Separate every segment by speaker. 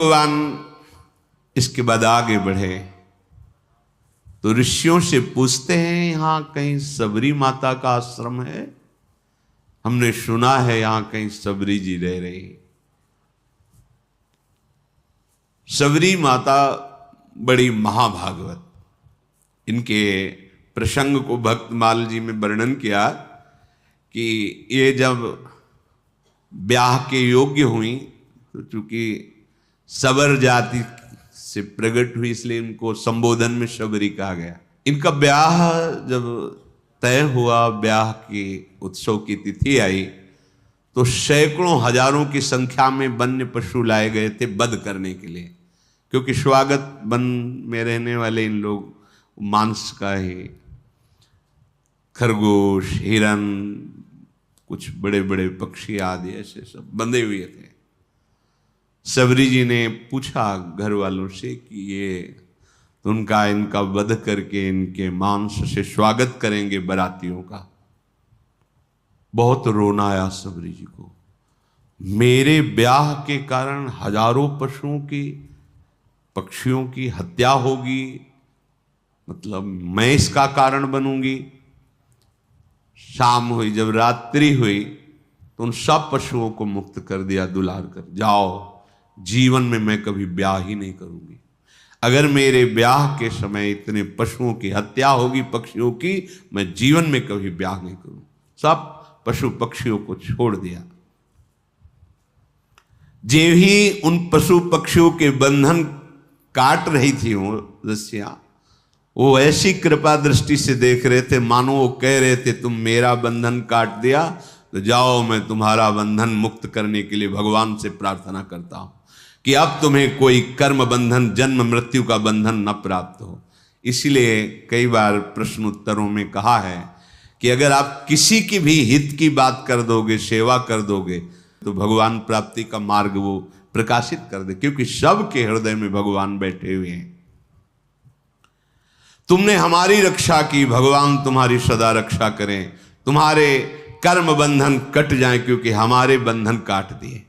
Speaker 1: भगवान इसके बाद आगे बढ़े तो ऋषियों से पूछते हैं, यहां कहीं सबरी माता का आश्रम है? हमने सुना है यहां कहीं सबरी जी रह रही। सबरी माता बड़ी महाभागवत। इनके प्रसंग को भक्तमाल जी में वर्णन किया कि ये जब ब्याह के योग्य हुई तो चूंकि सबर जाति से प्रकट हुई इसलिए इनको संबोधन में शबरी कहा गया। इनका ब्याह जब तय हुआ, ब्याह की उत्सव की तिथि आई तो सैकड़ों हजारों की संख्या में वन्य पशु लाए गए थे वध करने के लिए, क्योंकि स्वागत वन में रहने वाले इन लोग मांस का ही, खरगोश, हिरन, कुछ बड़े बड़े पक्षी आदि ऐसे सब बंधे हुए थे। सबरी जी ने पूछा घर वालों से कि ये उनका इनका वध करके इनके मांस से स्वागत करेंगे बारातियों का। बहुत रोना आया सबरी जी को। मेरे ब्याह के कारण हजारों पशुओं की, पक्षियों की हत्या होगी, मतलब मैं इसका कारण बनूंगी। शाम हुई, जब रात्रि हुई तो उन सब पशुओं को मुक्त कर दिया दुलार कर, जाओ, जीवन में मैं कभी ब्याह ही नहीं करूंगी। अगर मेरे ब्याह के समय इतने पशुओं की हत्या होगी, पक्षियों की, मैं जीवन में कभी ब्याह नहीं करूं। सब पशु पक्षियों को छोड़ दिया। जे ही उन पशु पक्षियों के बंधन काट रही थी वो रस्सियां, वो ऐसी कृपा दृष्टि से देख रहे थे मानो वो कह रहे थे तुम मेरा बंधन काट दिया तो जाओ, मैं तुम्हारा बंधन मुक्त करने के लिए भगवान से प्रार्थना करता हूं कि अब तुम्हें कोई कर्म बंधन, जन्म मृत्यु का बंधन न प्राप्त हो। इसीलिए कई बार प्रश्न उत्तरों में कहा है कि अगर आप किसी की भी हित की बात कर दोगे, सेवा कर दोगे, तो भगवान प्राप्ति का मार्ग वो प्रकाशित कर दे, क्योंकि सबके हृदय में भगवान बैठे हुए हैं। तुमने हमारी रक्षा की, भगवान तुम्हारी सदा रक्षा करें, तुम्हारे कर्म बंधन कट जाएं, क्योंकि हमारे बंधन काट दिए।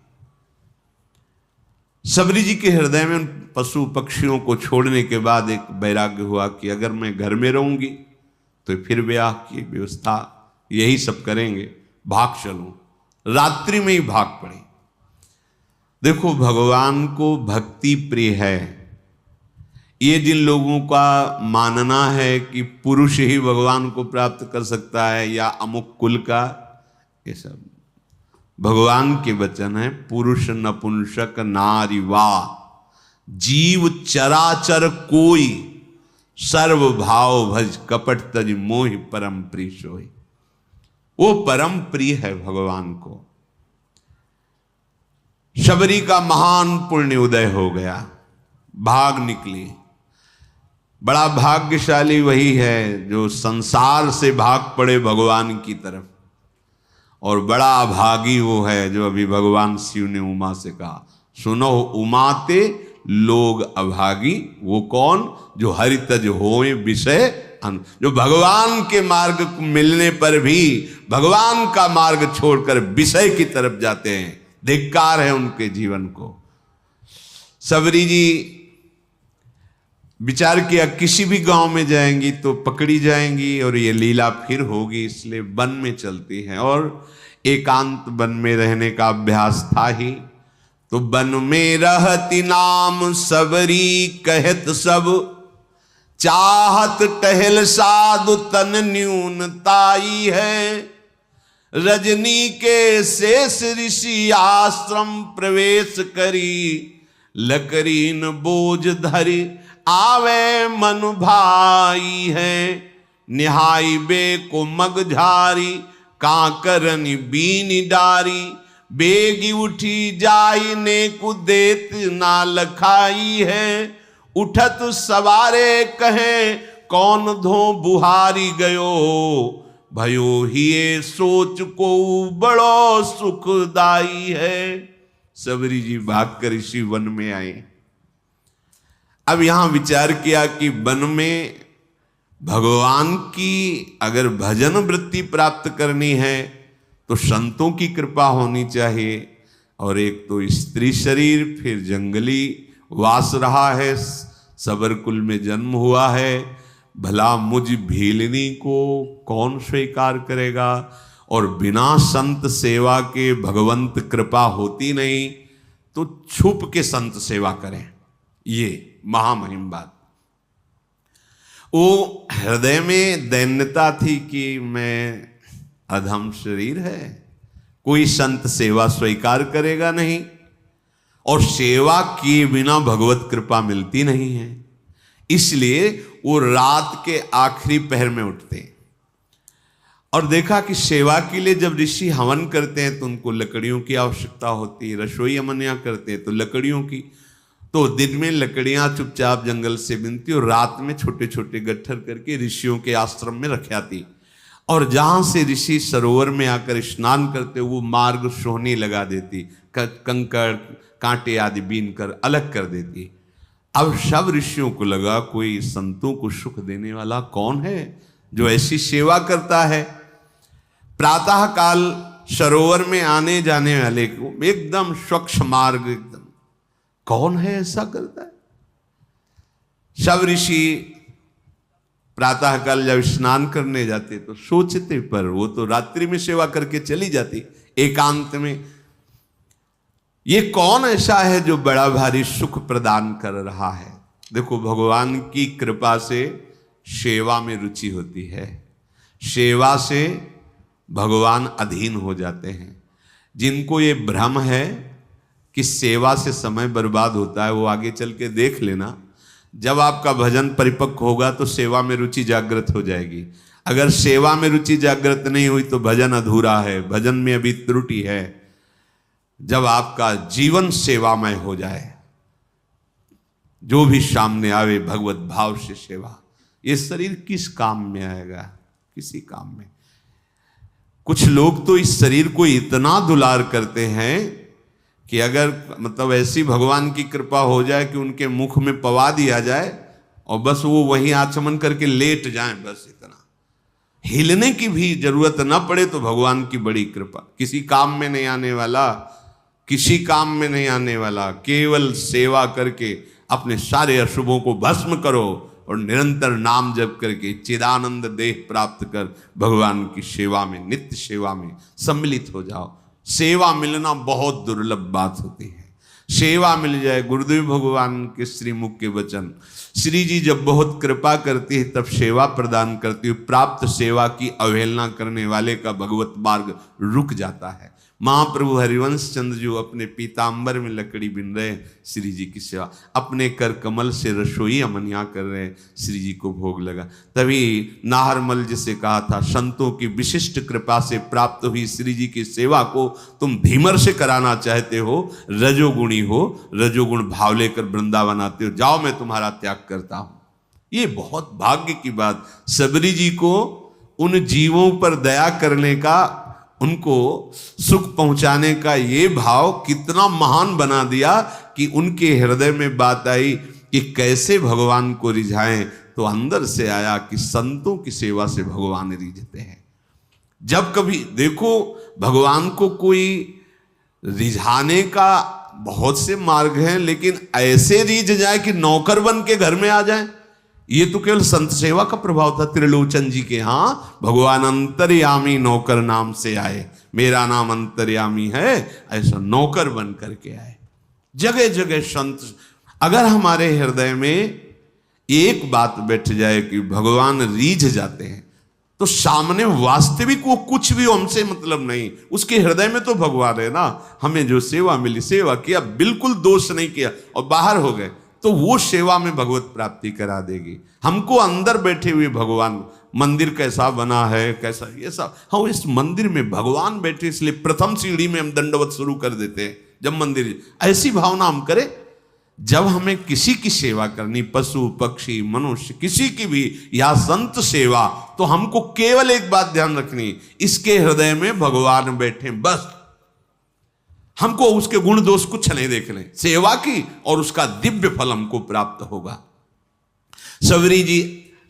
Speaker 1: सबरी जी के हृदय में उन पशु पक्षियों को छोड़ने के बाद एक वैराग्य हुआ कि अगर मैं घर में रहूंगी तो फिर ब्याह की व्यवस्था यही सब करेंगे, भाग चलूं। रात्रि में ही भाग पड़े। देखो, भगवान को भक्ति प्रिय है। ये जिन लोगों का मानना है कि पुरुष ही भगवान को प्राप्त कर सकता है या अमुक कुल का, ये सब भगवान के वचन है। पुरुष नपुंसक नारी वा जीव चराचर कोई, सर्व भाव भज कपट तज मोहि परम प्रिय सोई। वो परम प्रिय है भगवान को। शबरी का महान पुण्य उदय हो गया, भाग निकली। बड़ा भाग्यशाली वही है जो संसार से भाग पड़े भगवान की तरफ, और बड़ा अभागी वो है जो अभी भगवान शिव ने उमा से कहा, सुनो उमाते लोग अभागी। वो कौन? जो हरि तज होए विषय, जो भगवान के मार्ग मिलने पर भी भगवान का मार्ग छोड़कर विषय की तरफ जाते हैं। धिक्कार है उनके जीवन को। सबरी जी विचार किया किसी भी गांव में जाएंगी तो पकड़ी जाएंगी और ये लीला फिर होगी, इसलिए वन में चलती हैं। और एकांत वन में रहने का अभ्यास था ही, तो वन में रहती नाम सबरी कहत सब, चाहत टहल साधु तन न्यूनताई है। रजनी के शेष ऋषि आश्रम प्रवेश करी, लकरीन बोझ धरी आवे मन भाई है। निहाई बे को मग झारी, कांकरनी बीनी डारी, बेगी उठी जाई ने कुदेत ना लखाई है। उठत सवारे कहे कौन धो बुहारी गयो, भयो हिये सोच को बड़ो सुखदाई है। सबरी जी भागकर इसी वन में आए। अब यहां विचार किया कि वन में भगवान की अगर भजन वृत्ति प्राप्त करनी है तो संतों की कृपा होनी चाहिए, और एक तो स्त्री शरीर, फिर जंगली वास रहा है, सबर कुल में जन्म हुआ है, भला मुझ भीलनी को कौन स्वीकार करेगा। और बिना संत सेवा के भगवंत कृपा होती नहीं, तो छुप के संत सेवा करें, ये महामहिम बात। वो हृदय में दैन्यता थी कि मैं अधम शरीर है, कोई संत सेवा स्वीकार करेगा नहीं, और सेवा किए बिना भगवत कृपा मिलती नहीं है। इसलिए वो रात के आखिरी पहर में उठते और देखा कि सेवा के लिए जब ऋषि हवन करते हैं तो उनको लकड़ियों की आवश्यकता होती है, रसोई अमनिया करते हैं तो लकड़ियों की। तो दिन में लकड़ियां चुपचाप जंगल से बिनती और रात में छोटे छोटे गट्ठर करके ऋषियों के आश्रम में रख आती, और जहां से ऋषि सरोवर में आकर स्नान करते वो मार्ग सोहनी लगा देती, कंकड़ कांटे आदि बीन कर अलग कर देती। अब सब ऋषियों को लगा कोई संतों को सुख देने वाला कौन है जो ऐसी सेवा करता है। प्रातः काल सरोवर में आने जाने वाले को एकदम स्वच्छ मार्ग, एकदम कौन है ऐसा करता है। सब ऋषि प्रातः काल जब स्नान करने जाते तो सोचते, पर वो तो रात्रि में सेवा करके चली जाती एकांत में, ये कौन ऐसा है जो बड़ा भारी सुख प्रदान कर रहा है। देखो भगवान की कृपा से सेवा में रुचि होती है, सेवा से भगवान अधीन हो जाते हैं। जिनको ये भ्रम है कि सेवा से समय बर्बाद होता है, वो आगे चल के देख लेना, जब आपका भजन परिपक्व होगा तो सेवा में रुचि जागृत हो जाएगी। अगर सेवा में रुचि जागृत नहीं हुई तो भजन अधूरा है, भजन में अभी त्रुटि है। जब आपका जीवन सेवामय हो जाए, जो भी सामने आवे भगवत भाव से सेवा, ये शरीर किस काम में आएगा, किसी काम में। कुछ लोग तो इस शरीर को इतना दुलार करते हैं कि अगर मतलब ऐसी भगवान की कृपा हो जाए कि उनके मुख में पवा दिया जाए और बस वो वहीं आचमन करके लेट जाएं, बस इतना, हिलने की भी जरूरत ना पड़े तो भगवान की बड़ी कृपा। किसी काम में नहीं आने वाला, किसी काम में नहीं आने वाला, केवल सेवा करके अपने सारे अशुभों को भस्म करो और निरंतर नाम जप करके चिदानंद देह प्राप्त कर भगवान की सेवा में, नित्य सेवा में सम्मिलित हो जाओ। सेवा मिलना बहुत दुर्लभ बात होती है, सेवा मिल जाए। गुरुदेव भगवान के श्रीमुख के वचन, श्री जी जब बहुत कृपा करती है तब सेवा प्रदान करती है, प्राप्त सेवा की अवहेलना करने वाले का भगवत मार्ग रुक जाता है। महाप्रभु हरिवंश चंद्र जो अपने पीताम्बर में लकड़ी बिन रहे श्री जी की सेवा, अपने कर कमल से रसोई अमनिया कर रहे श्री जी को भोग लगा। तभी नाहरमल जिसे कहा था, संतों की विशिष्ट कृपा से प्राप्त हुई श्री जी की सेवा को तुम धीमर से कराना चाहते हो, रजोगुणी हो, रजोगुण भाव लेकर वृंदावन आते हो, जाओ मैं तुम्हारा त्याग करता हूं। ये बहुत भाग्य की बात, सबरी जी को उन जीवों पर दया करने का, उनको सुख पहुंचाने का ये भाव कितना महान बना दिया कि उनके हृदय में बात आई कि कैसे भगवान को रिझाएं। तो अंदर से आया कि संतों की सेवा से भगवान रिझते हैं। जब कभी देखो भगवान को कोई रिझाने का बहुत से मार्ग हैं, लेकिन ऐसे रिझ जाए कि नौकर बन के घर में आ जाए, ये तो केवल संत सेवा का प्रभाव था। त्रिलोचन जी के यहाँ भगवान अंतर्यामी नौकर नाम से आए, मेरा नाम अंतर्यामी है, ऐसा नौकर बन करके आए। जगह जगह संत, अगर हमारे हृदय में एक बात बैठ जाए कि भगवान रीझ जाते हैं, तो सामने वास्तविक वो कुछ भी हमसे मतलब नहीं, उसके हृदय में तो भगवान है ना। हमें जो सेवा मिली, सेवा किया, बिल्कुल दोष नहीं किया और बाहर हो गए, तो वो सेवा में भगवत प्राप्ति करा देगी। हमको अंदर बैठे हुए भगवान, मंदिर कैसा बना है, कैसा ये सब, हम इस मंदिर में भगवान बैठे, इसलिए प्रथम सीढ़ी में हम दंडवत शुरू कर देते हैं। जब मंदिर, ऐसी भावना हम करें, जब हमें किसी की सेवा करनी, पशु पक्षी मनुष्य किसी की भी, या संत सेवा, तो हमको केवल एक बात ध्यान रखनी, इसके हृदय में भगवान बैठे, बस। हमको उसके गुण दोष कुछ नहीं देखने, सेवा की और उसका दिव्य फल हमको प्राप्त होगा। सबरी जी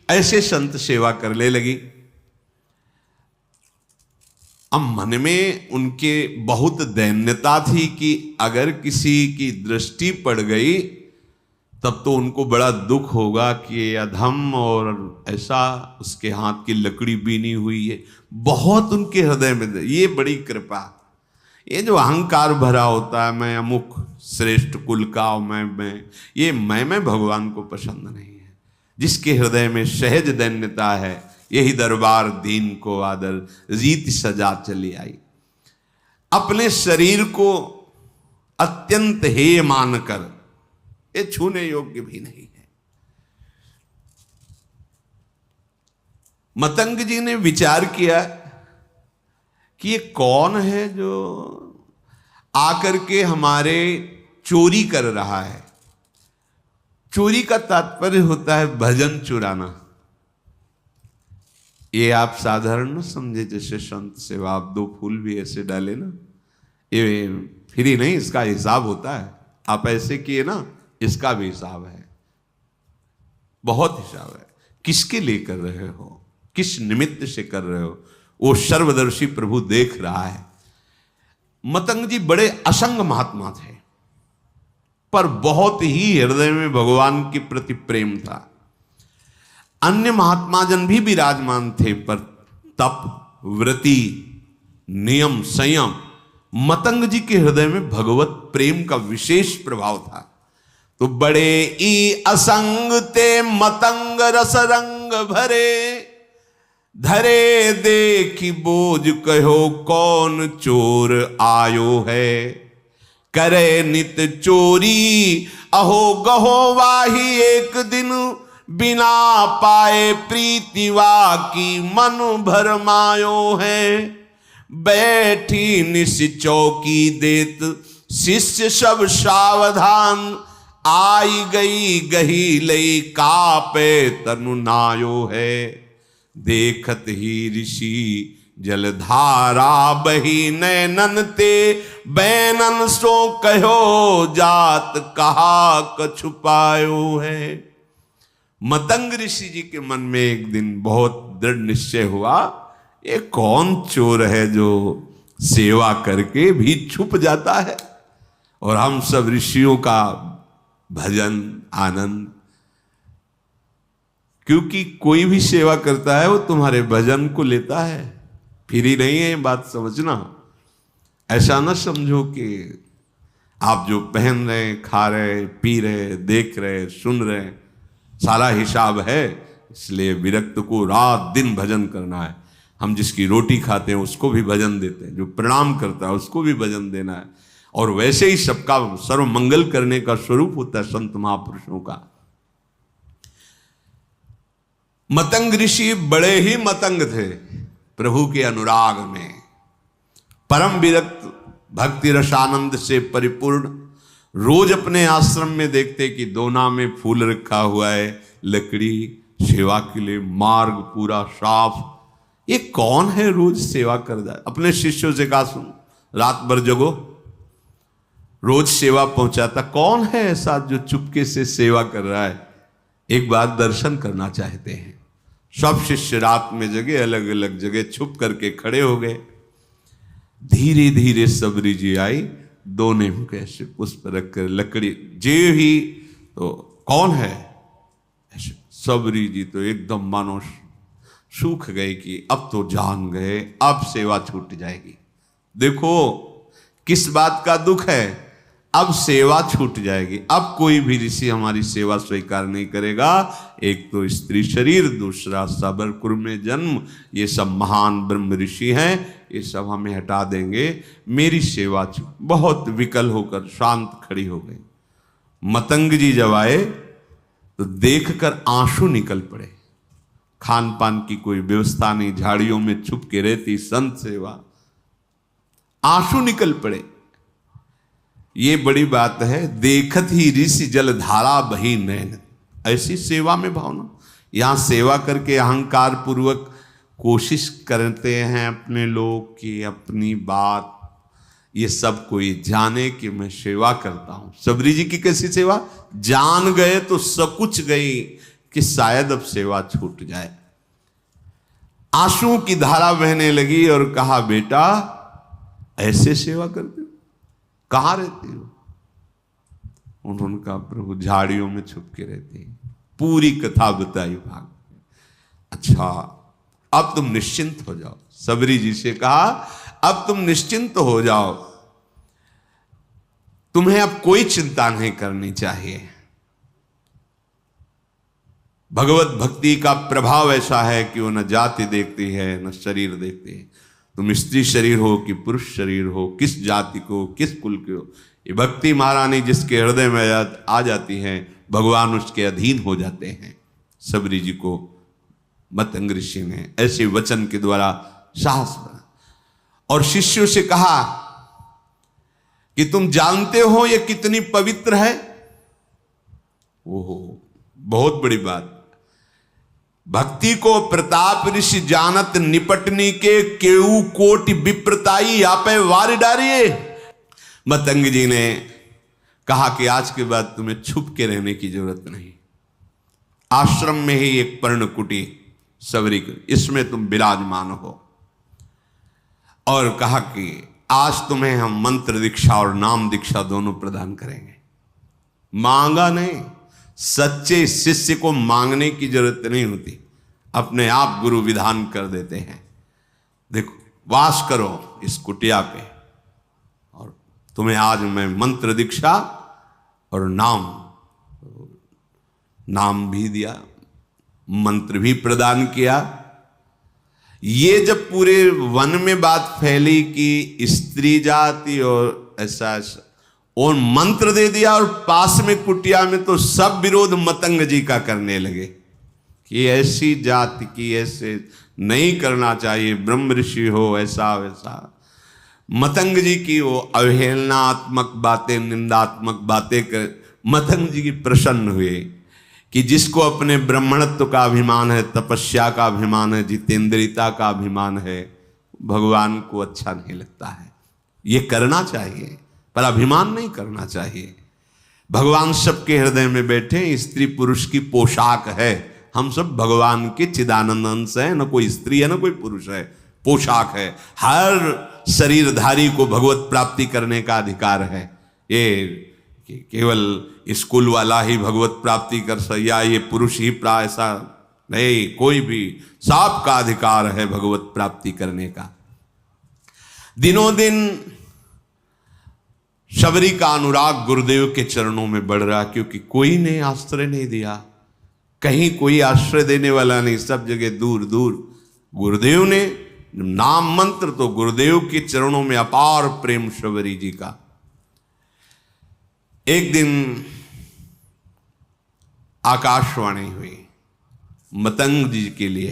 Speaker 1: ऐसे संत सेवा करने लगी। अब मन में उनके बहुत दैन्यता थी कि अगर किसी की दृष्टि पड़ गई तब तो उनको बड़ा दुख होगा कि ये अधम और ऐसा उसके हाथ की लकड़ी बीनी हुई है। बहुत उनके हृदय में ये बड़ी कृपा। ये जो अहंकार भरा होता है, मैं अमुक श्रेष्ठ कुल का, मैं भगवान को पसंद नहीं है। जिसके हृदय में सहज दैन्यता है, यही दरबार दीन को आदर रीत सजा चली आई। अपने शरीर को अत्यंत हेय मानकर, ये छूने योग्य भी नहीं है। मतंग जी ने विचार किया कि ये कौन है जो आकर के हमारे चोरी कर रहा है। चोरी का तात्पर्य होता है भजन चुराना। ये आप साधारण न समझे, जैसे संत सेवा आप 2 फूल भी ऐसे डाले ना, ये फ्री नहीं, इसका हिसाब होता है। आप ऐसे किए ना, इसका भी हिसाब है, बहुत हिसाब है। किसके लिए कर रहे हो, किस निमित्त से कर रहे हो, वो सर्वदर्शी प्रभु देख रहा है। मतंग जी बड़े असंग महात्मा थे, पर बहुत ही हृदय में भगवान के प्रति प्रेम था। अन्य महात्मा जन भी विराजमान थे, पर तप, व्रति, नियम, संयम, मतंग जी के हृदय में भगवत प्रेम का विशेष प्रभाव था। तो बड़े ई असंग ते मतंग रस रंग भरे, धरे देखी बोझ कहो कौन चोर आयो है। करे नित चोरी अहो गहो वाही एक दिन, बिना पाए प्रीतिवा की मन भरमायो है। बैठी निस चौकी देत शिष्य सब सावधान, आई गई गही लई कापे तनु नायो है। देखत ही ऋषि जलधारा बही नैनन ते, बैनन सो कहो जात कहा कछु पायो है। मतंग ऋषि जी के मन में एक दिन बहुत दृढ़ निश्चय हुआ, ये कौन चोर है जो सेवा करके भी छुप जाता है, और हम सब ऋषियों का भजन आनंद। क्योंकि कोई भी सेवा करता है वो तुम्हारे भजन को लेता है, फ्री नहीं है, बात समझना। ऐसा ना समझो कि आप जो पहन रहे, खा रहे, पी रहे, देख रहे, सुन रहे, सारा हिसाब है, इसलिए विरक्त को रात दिन भजन करना है। हम जिसकी रोटी खाते हैं उसको भी भजन देते हैं, जो प्रणाम करता है उसको भी भजन देना है। और वैसे ही सबका सर्व मंगल करने का स्वरूप होता है संत महापुरुषों का। मतंग ऋषि बड़े ही मतंग थे प्रभु के अनुराग में, परम विरक्त, भक्ति रसानंद से परिपूर्ण। रोज अपने आश्रम में देखते कि दोना में फूल रखा हुआ है, लकड़ी, सेवा के लिए मार्ग पूरा साफ। ये कौन है रोज सेवा कर जाए। अपने शिष्यों से कहा, सुन, रात भर जगो, रोज सेवा पहुंचाता कौन है ऐसा जो चुपके से सेवा कर रहा है, एक बार दर्शन करना चाहते हैं। सब शिष्य रात में जगे, अलग अलग जगह छुप करके खड़े हो गए। धीरे धीरे सबरी जी आई, दोने में कैसे पुष्प रखकर लकड़ी जे ही, तो कौन है ऐसे। सबरी जी तो एकदम मानो सूख गए कि अब तो जान गए, अब सेवा छूट जाएगी। देखो किस बात का दुख है, अब सेवा छूट जाएगी, अब कोई भी ऋषि हमारी सेवा स्वीकार नहीं करेगा। एक तो स्त्री शरीर, दूसरा सबरपुर में जन्म, ये सब महान ब्रह्म ऋषि हैं, ये सब हमें हटा देंगे, मेरी सेवा छूट। बहुत विकल होकर शांत खड़ी हो गई। मतंग जी जब आए तो देखकर आंसू निकल पड़े। खान पान की कोई व्यवस्था नहीं, झाड़ियों में छुप के रहती संत सेवा, आंसू निकल पड़े। ये बड़ी बात है। देखत ही ऋषि जलधारा बही नैन, ऐसी सेवा में भावना। यहां सेवा करके अहंकार पूर्वक कोशिश करते हैं अपने लोग कि अपनी बात ये सब कोई जाने कि मैं सेवा करता हूं। सबरी जी की कैसी सेवा, जान गए तो सकुच गई कि शायद अब सेवा छूट जाए। आंसू की धारा बहने लगी और कहा, बेटा ऐसे सेवा करते हो, कहाँ रहते हो? उन्होंने कहा, प्रभु झाड़ियों में छुप के रहते हैं। पूरी कथा बताई भाग। अच्छा, अब तुम निश्चिंत हो जाओ। सबरी जी से कहा, अब तुम निश्चिंत हो जाओ, तुम्हें अब कोई चिंता नहीं करनी चाहिए। भगवत भक्ति का प्रभाव ऐसा है कि वो न जाति देखती है न शरीर देखती है। तुम स्त्री शरीर हो कि पुरुष शरीर हो, किस जाति को, किस कुल के हो, ये भक्ति महारानी जिसके हृदय में आ जाती है, भगवान उसके अधीन हो जाते हैं। सबरी जी को मतंग ऋषि ने ऐसे वचन के द्वारा साहस बना और शिष्यों से कहा कि तुम जानते हो ये कितनी पवित्र है। ओहो, बहुत बड़ी बात। भक्ति को प्रताप ऋषि जानत, निपटनी के केऊ कोटि विप्रताई यापे वार डारिये। मतंग जी ने कहा कि आज के बाद तुम्हें छुप के रहने की जरूरत नहीं। आश्रम में ही एक पर्णकुटी सबरी, इसमें तुम विराजमान हो। और कहा कि आज तुम्हें हम मंत्र दीक्षा और नाम दीक्षा दोनों प्रदान करेंगे। मांगा नहीं, सच्चे शिष्य को मांगने की जरूरत नहीं होती, अपने आप गुरु विधान कर देते हैं। देखो, वास करो इस कुटिया पे और तुम्हें आज मैं मंत्र दीक्षा और नाम भी दिया, मंत्र भी प्रदान किया। ये जब पूरे वन में बात फैली कि स्त्री जाति और ऐसा और मंत्र दे दिया और पास में कुटिया में, तो सब विरोध मतंग जी का करने लगे कि ऐसी जाति की ऐसे नहीं करना चाहिए, ब्रह्म ऋषि हो ऐसा वैसा। मतंग जी की वो अवहेलनात्मक बातें, निंदात्मक बातें कर मतंग जी की प्रसन्न हुए कि जिसको अपने ब्राह्मणत्व का अभिमान है, तपस्या का अभिमान है, जितेंद्रियता का अभिमान है, भगवान को अच्छा नहीं लगता है। ये करना चाहिए पर अभिमान नहीं करना चाहिए। भगवान सबके हृदय में बैठे, स्त्री पुरुष की पोशाक है। हम सब भगवान के चिदानंद अंश है, न कोई स्त्री है न कोई पुरुष है, पोशाक है। हर शरीरधारी को भगवत प्राप्ति करने का अधिकार है। ये केवल स्कूल वाला ही भगवत प्राप्ति कर सया, ये पुरुष ही ऐसा नहीं, कोई भी, सबका अधिकार है भगवत प्राप्ति करने का। दिनों दिन शबरी का अनुराग गुरुदेव के चरणों में बढ़ रहा, क्योंकि कोई ने आश्रय नहीं दिया, कहीं कोई आश्रय देने वाला नहीं, सब जगह दूर दूर। गुरुदेव ने नाम मंत्र, तो गुरुदेव के चरणों में अपार प्रेम शबरी जी का। एक दिन आकाशवाणी हुई मतंग जी के लिए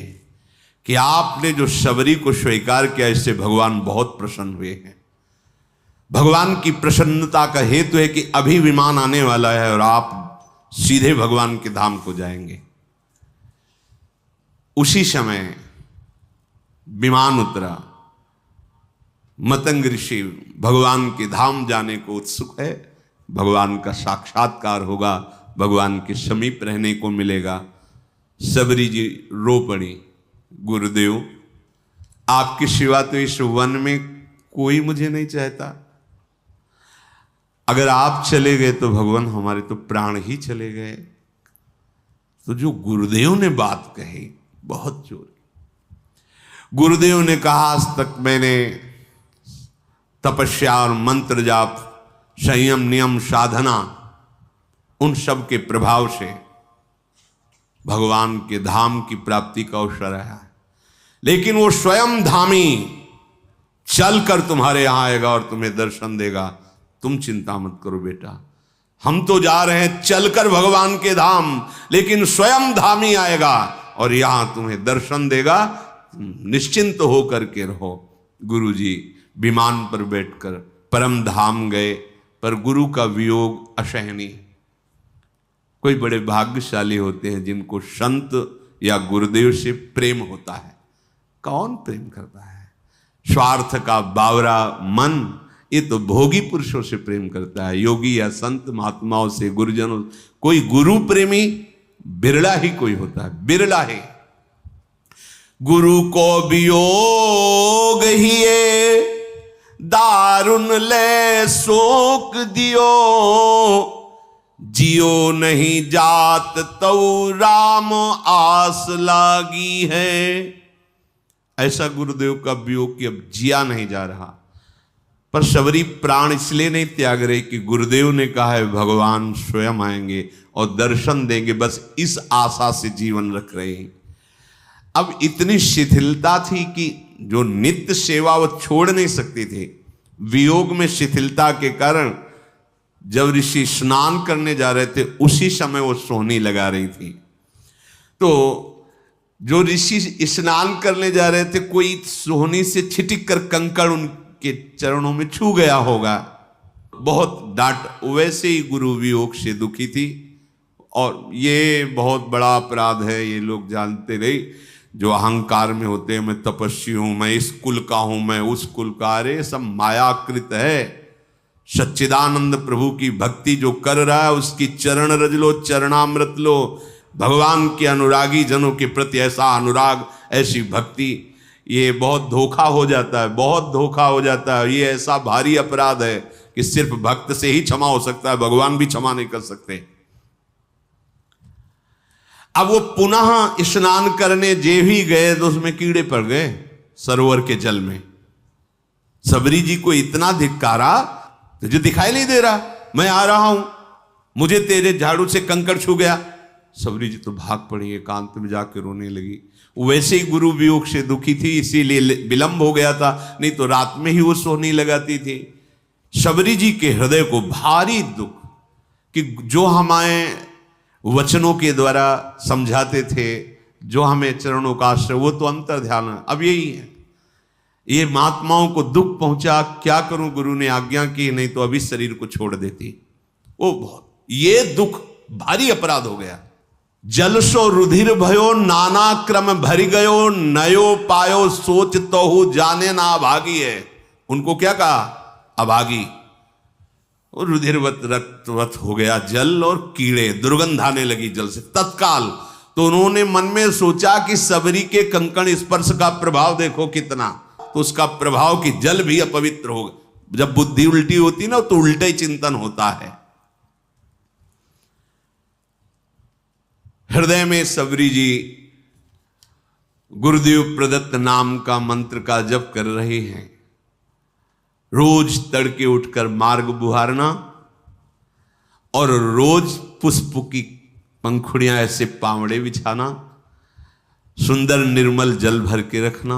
Speaker 1: कि आपने जो शबरी को स्वीकार किया, इससे भगवान बहुत प्रसन्न हुए हैं। भगवान की प्रसन्नता का हेतु है कि अभी विमान आने वाला है और आप सीधे भगवान के धाम को जाएंगे। उसी समय विमान उतरा। मतंग ऋषि भगवान के धाम जाने को उत्सुक है, भगवान का साक्षात्कार होगा, भगवान के समीप रहने को मिलेगा। सबरी जी रो पड़ी, गुरुदेव आपके सिवा तो इस वन में कोई मुझे नहीं चाहता, अगर आप चले गए तो भगवान हमारे तो प्राण ही चले गए। तो जो गुरुदेव ने बात कही बहुत जोर, गुरुदेव ने कहा आज तक मैंने तपस्या और मंत्र जाप, संयम नियम साधना, उन सब के प्रभाव से भगवान के धाम की प्राप्ति का अवसर है, लेकिन वो स्वयं धामी चलकर तुम्हारे यहां आएगा और तुम्हें दर्शन देगा। तुम चिंता मत करो बेटा, हम तो जा रहे हैं चलकर भगवान के धाम, लेकिन स्वयं धामी आएगा और यहां तुम्हें दर्शन देगा, निश्चिंत होकर के रहो। गुरुजी विमान पर बैठकर परम धाम गए, पर गुरु का वियोग असहनीय। कोई बड़े भाग्यशाली होते हैं जिनको संत या गुरुदेव से प्रेम होता है। कौन प्रेम करता है? स्वार्थ का बावरा मन, ये तो भोगी पुरुषों से प्रेम करता है। योगी या संत महात्माओं से, गुरुजनों, कोई गुरु प्रेमी बिरला ही कोई होता है, बिरला है। गुरु को वियोग हिए दारुण ले शोक दियो, जियो नहीं जात तऊ राम आस लागी है। ऐसा गुरुदेव का वियोग कि अब जिया नहीं जा रहा। पर शबरी प्राण इसलिए नहीं त्याग रही कि गुरुदेव ने कहा है भगवान स्वयं आएंगे और दर्शन देंगे, बस इस आशा से जीवन रख रहे हैं। अब इतनी शिथिलता थी कि जो नित्य सेवा वो छोड़ नहीं सकती थी। वियोग में शिथिलता के कारण जब ऋषि स्नान करने जा रहे थे उसी समय वो सोहनी लगा रही थी। तो जो ऋषि स्नान करने जा रहे थे, कोई सोहनी से छिटक कर कंकड़ उनके चरणों में छू गया होगा, बहुत डांट। वैसे ही गुरु वियोग से दुखी थी। और ये बहुत बड़ा अपराध है, ये लोग जानते रहे जो अहंकार में होते हैं, मैं तपस्वी हूं, मैं इस कुल का हूं, मैं उस कुल का। अरे सब मायाकृत है। सच्चिदानंद प्रभु की भक्ति जो कर रहा है उसकी चरण रज लो, चरणामृत लो। भगवान के अनुरागी जनों के प्रति ऐसा अनुराग, ऐसी भक्ति, ये बहुत धोखा हो जाता है, बहुत धोखा हो जाता है। ये ऐसा भारी अपराध है कि सिर्फ भक्त से ही क्षमा हो सकता है, भगवान भी क्षमा नहीं कर सकते। अब वो पुनः स्नान करने जे भी गए तो उसमें कीड़े पड़ गए सरोवर के जल में। सबरी जी को इतना धिक्कारा, तुझे दिखाई नहीं दे रहा, मैं आ रहा हूं, मुझे तेरे झाड़ू से कंकड़ छू गया। सबरी जी तो भाग पड़ी, एकांत में जाकर रोने लगी। वैसे ही गुरु वियोग से दुखी थी, इसीलिए विलंब हो गया था, नहीं तो रात में ही वो सोहनी लगाती थी। सबरी जी के हृदय को भारी दुख कि जो हमारे वचनों के द्वारा समझाते थे, जो हमें चरणों का आश्रय, वो तो अंतर ध्यान है। अब यही है, ये महात्माओं को दुख पहुंचा, क्या करूं, गुरु ने आज्ञा की, नहीं तो अभी शरीर को छोड़ देती। वो बहुत, ये दुख भारी अपराध हो गया। जल सो रुधिर भयो नाना क्रम भर गयो, नयो पायो सोच तो जाने ना अभागी है। उनको क्या कहा, अभागी। और रुधिरवत रक्तवत हो गया जल, और कीड़े, दुर्गंध आने लगी जल से तत्काल। तो उन्होंने मन में सोचा कि सबरी के कंकण स्पर्श का प्रभाव देखो कितना, तो उसका प्रभाव कि जल भी अपवित्र होगा। जब बुद्धि उल्टी होती ना तो उल्टा ही चिंतन होता है। हृदय में सबरी जी गुरुदेव प्रदत्त नाम का मंत्र का जप कर रहे हैं। रोज तड़के उठकर मार्ग बुहारना और रोज पुष्प की पंखुड़ियां ऐसे पावड़े बिछाना, सुंदर निर्मल जल भर के रखना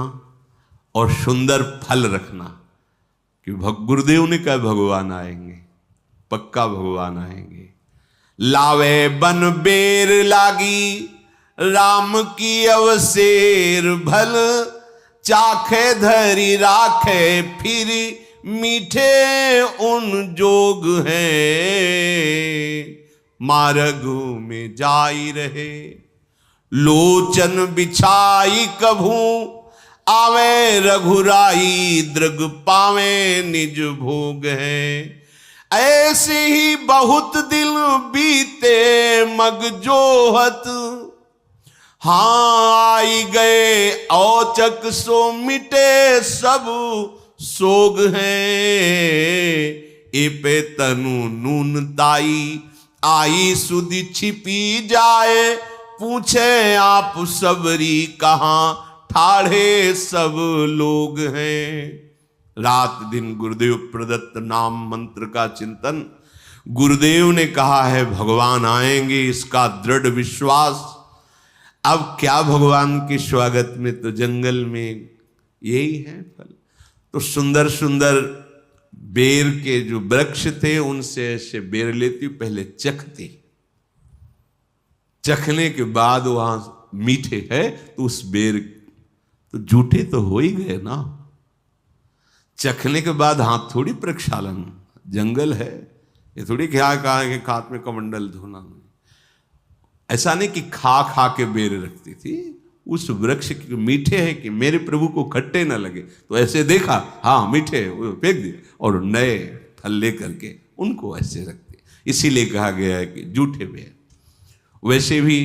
Speaker 1: और सुंदर फल रखना। कि गुरुदेव ने कहा भगवान आएंगे, पक्का भगवान आएंगे। लावे बन बेर लागी राम की अवसेर भल, चाखे धरी राखे फिर मीठे उन जोग हैं। मार्ग में जाई रहे लोचन बिछाई कभू, आवे रघुराई दृग पावे निज भोग है। ऐसे ही बहुत दिन बीते मग जोहत, हाँ आई गए औचक सो मिटे सब सोग हैं। ए पे तनु नून ताई आई सुधि छिपी जाए, पूछे आप सबरी कहाँ ठाढ़े सब लोग हैं। रात दिन गुरुदेव प्रदत्त नाम मंत्र का चिंतन। गुरुदेव ने कहा है भगवान आएंगे, इसका दृढ़ विश्वास। अब क्या भगवान के स्वागत में तो जंगल में यही है फल। तो सुंदर सुंदर बेर के जो वृक्ष थे उनसे ऐसे बेर लेती, पहले चखती, चखने के बाद वहां मीठे है तो उस बेर तो जूठे तो हो ही गए ना। चखने के बाद हाथ थोड़ी प्रक्षालन, जंगल है, ये थोड़ी क्या कहा है कि हाथ में कमंडल धोना। ऐसा नहीं कि खा खा के बेर रखती थी, उस वृक्ष के मीठे हैं कि मेरे प्रभु को खट्टे न लगे, तो ऐसे देखा, हाँ मीठे, फेंक दिए और नए फल लेकर के उनको ऐसे रखते। इसीलिए कहा गया है कि जूठे बेर। वैसे भी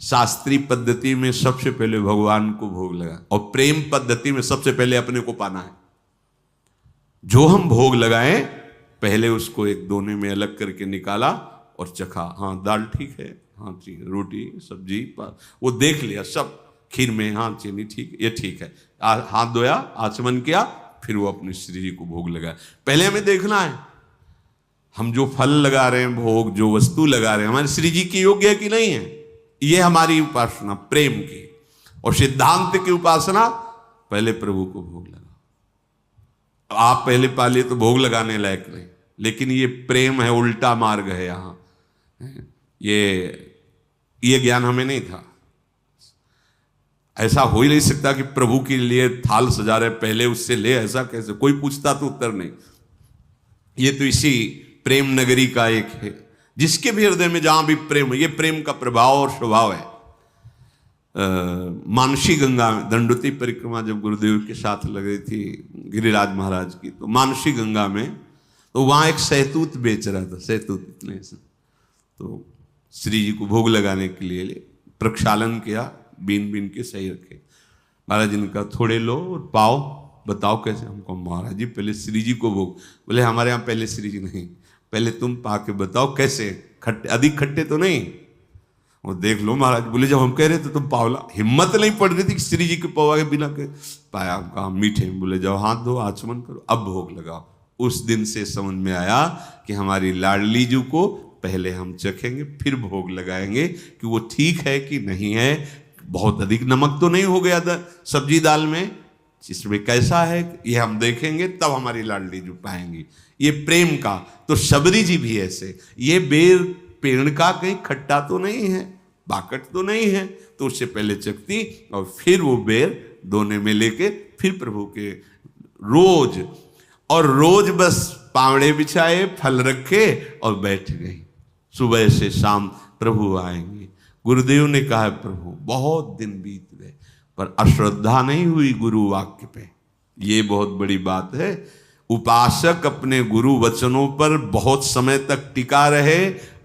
Speaker 1: शास्त्रीय पद्धति में सबसे पहले भगवान को भोग लगा, और प्रेम पद्धति में सबसे पहले अपने को पाना है। जो हम भोग लगाएं पहले उसको एक दोने में अलग करके निकाला और चखा, हाँ दाल ठीक है, हाँ ठीक है, रोटी सब्जी वो देख लिया सब, खीर में हाँ चीनी ठीक, ये ठीक है, हाथ धोया, आचमन किया, फिर वो अपने श्री जी को भोग लगाया। पहले हमें देखना है हम जो फल लगा रहे हैं, भोग जो वस्तु लगा रहे हैं, हमारे श्री जी की योग्य है कि नहीं है। ये हमारी उपासना प्रेम की, और सिद्धांत की उपासना पहले प्रभु को भोग लगा। आप पहले पालिए तो भोग लगाने लायक नहीं, लेकिन ये प्रेम है, उल्टा मार्ग है यहाँ। ये ज्ञान हमें नहीं था। ऐसा हो ही नहीं सकता कि प्रभु के लिए थाल सजा रहे पहले उससे ले, ऐसा कैसे? कोई पूछता तो उत्तर नहीं। ये तो इसी प्रेम नगरी का एक है, जिसके भी हृदय में जहां भी प्रेम है, ये प्रेम का प्रभाव और स्वभाव है। मानसी गंगा में दंडोती परिक्रमा जब गुरुदेव के साथ लग रही थी गिरिराज महाराज की, तो मानसी गंगा में तो वहां एक सहतूत बेच रहा था, सहतूत इतने से, तो श्री जी को भोग लगाने के लिए प्रक्षालन किया, बीन बीन के सही रखे। महाराज जी ने कहा थोड़े लो और पाओ, बताओ कैसे? हमको महाराज जी पहले श्री जी को भोग। बोले हमारे यहाँ पहले श्री जी नहीं, पहले तुम पा के बताओ कैसे, खट्टे अधिक खट्टे तो नहीं? वो देख लो महाराज। बोले जब हम कह रहे थे तुम पावला, हिम्मत नहीं पड़ रही थी कि श्री जी के पवा के बिना के पाया। कहा मीठे। बोले जब हाथ धो, आचमन करो, अब भोग लगाओ। उस दिन से समझ में आया कि हमारी लाडली जी को पहले हम चखेंगे, फिर भोग लगाएंगे कि वो ठीक है कि नहीं है, बहुत अधिक नमक तो नहीं हो गया था सब्जी दाल में, इसमें कैसा है ये हम देखेंगे, तब हमारी लाडली जी पाएंगी। ये प्रेम का। तो शबरी जी भी ऐसे, ये बेर पेड़ का कहीं खट्टा तो नहीं है, बाकट तो नहीं है, तो उससे पहले चखती और फिर वो बेर दोने में लेके फिर प्रभु के रोज, और रोज बस पावड़े बिछाए, फल रखे और बैठ गई। सुबह से शाम प्रभु आएंगे। गुरुदेव ने कहा प्रभु बहुत दिन बीत गए पर अश्रद्धा नहीं हुई गुरु वाक्य पे, ये बहुत बड़ी बात है। उपासक अपने गुरु वचनों पर बहुत समय तक टिका रहे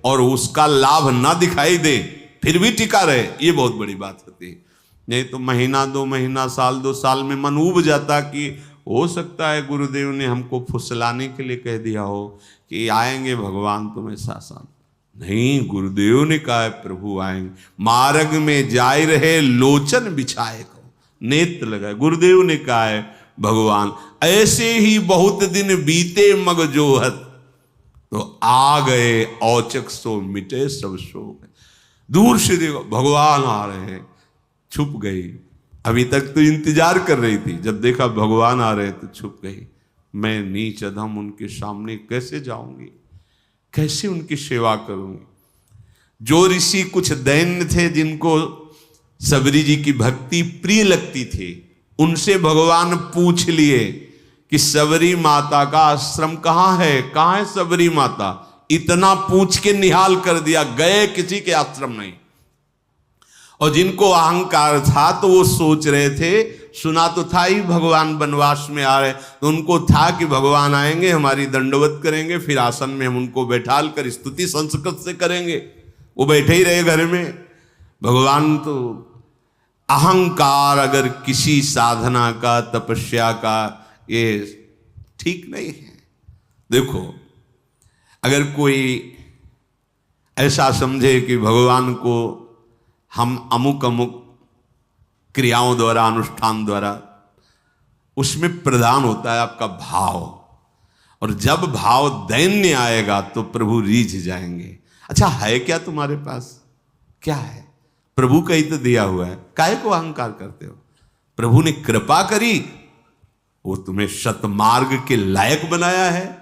Speaker 1: और उसका लाभ ना दिखाई दे, फिर भी टिका रहे, ये बहुत बड़ी बात होती है। नहीं तो महीना 2 महीना, साल 2 साल में मन उब जाता कि हो सकता है गुरुदेव ने हमको फुसलाने के लिए कह दिया हो कि आएंगे भगवान तुम्हें साथ। नहीं, गुरुदेव ने कहा है प्रभु आएंगे। मार्ग में जाए रहे लोचन बिछाए को, नेत्र लगाए। गुरुदेव ने कहा है भगवान ऐसे ही बहुत दिन बीते मग जोहत, तो आ गए औचक सो मिटे सब शोक। दूर से देखो भगवान आ रहे हैं, छुप गई। अभी तक तो इंतजार कर रही थी, जब देखा भगवान आ रहे तो छुप गई। मैं नीच अधम उनके सामने कैसे जाऊंगी, कैसे उनकी सेवा करूंगी? जो ऋषि कुछ दैन्य थे जिनको सबरी जी की भक्ति प्रिय लगती थी, उनसे भगवान पूछ लिए कि सबरी माता का आश्रम कहाँ है सबरी माता? इतना पूछ के निहाल कर दिया, गए किसी के आश्रम नहीं। और जिनको अहंकार था तो वो सोच रहे थे, सुना तो था ही भगवान वनवास में आ रहे, तो उनको था कि भगवान आएंगे, हमारी दंडवत करेंगे, फिर आसन में हम उनको बैठाल कर स्तुति संस्कृत से करेंगे। वो बैठे ही रहे घर में। भगवान तो अहंकार अगर किसी साधना का, तपस्या का, ये ठीक नहीं है। देखो अगर कोई ऐसा समझे कि भगवान को हम अमुक अमुक क्रियाओं द्वारा, अनुष्ठान द्वारा, उसमें प्रधान होता है आपका भाव, और जब भाव दैन्य आएगा तो प्रभु रीझ जाएंगे। अच्छा है क्या तुम्हारे पास? क्या है? प्रभु का ही तो दिया हुआ है, काहे को अहंकार करते हो? प्रभु ने कृपा करी, वो तुम्हें सतमार्ग के लायक बनाया है,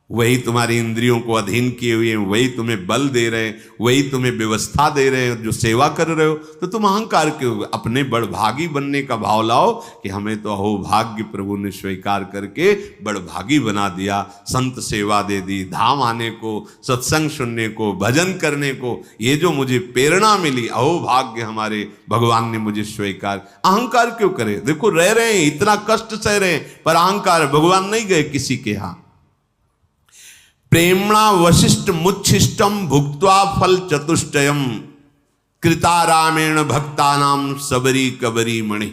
Speaker 1: वही तुम्हारी इंद्रियों को अधीन किए हुए हैं, वही तुम्हें बल दे रहे हैं, वही तुम्हें व्यवस्था दे रहे हैं, जो सेवा कर रहे हो, तो तुम अहंकार क्यों? अपने बड़भागी बनने का भाव लाओ कि हमें तो अहो भाग्य प्रभु ने स्वीकार करके बड़भागी बना दिया, संत सेवा दे दी, धाम आने को, सत्संग सुनने को, भजन करने को, ये जो मुझे प्रेरणा मिली, अहो भाग्य हमारे भगवान ने मुझे स्वीकार। अहंकार क्यों करे? देखो रह रहे हैं, इतना कष्ट सह रहे हैं, पर अहंकार। भगवान नहीं गए किसी के यहां। प्रेमणा वशिष्ठ मुच्छिष्टम भुक्त्वा फल चतुष्टयम, कृता रामेण भक्तानाम सबरी कबरी मणि।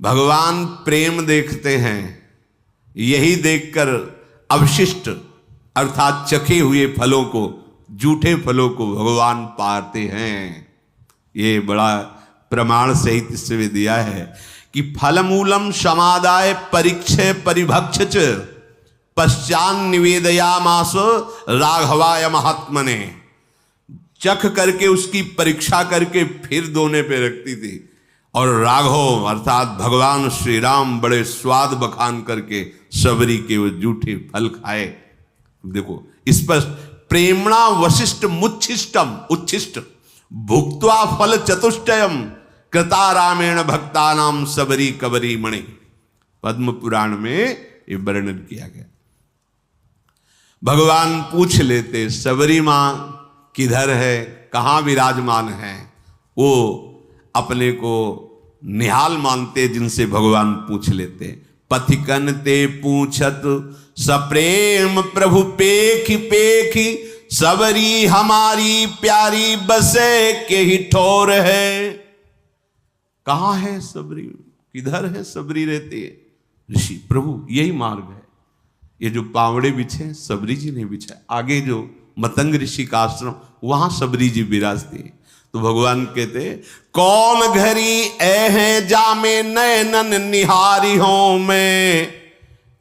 Speaker 1: भगवान प्रेम देखते हैं, यही देखकर अवशिष्ट अर्थात चखे हुए फलों को, जूठे फलों को भगवान पाते हैं। ये बड़ा प्रमाण सहित इससे दिया है कि फलमूलम समादाय परीक्षे परिभक्ष च पश्चान निवेदयामास राघवाय महात्मने। चख करके उसकी परीक्षा करके फिर दोने पे रखती थी, और राघव अर्थात भगवान श्री राम बड़े स्वाद बखान करके सबरी के वो जूठे फल खाए। देखो इस पर प्रेमणा वशिष्ठ मुच्छिष्टम उच्छिष्ट भुक्त्वा फल चतुष्टयम कृता रामेण भक्तानाम सबरी कबरी मणि। पद्म पुराण में ये वर्णन किया गया। भगवान पूछ लेते सबरी मां किधर है, कहां विराजमान है। वो अपने को निहाल मानते, जिनसे भगवान पूछ लेते। पथिकन ते पूछत सप्रेम प्रभु पेखी पेखी सबरी हमारी प्यारी बसे के ही ठोर है। कहां है सबरी, किधर है सबरी रहती है। ऋषि प्रभु यही मार्ग है, ये जो पावड़े बिछे सबरी जी ने बिछा, आगे जो मतंग ऋषि का आश्रम वहां सबरी जी विराजती है। तो भगवान कहते कौन घरी ऐ जामे नयनन निहारी हो मैं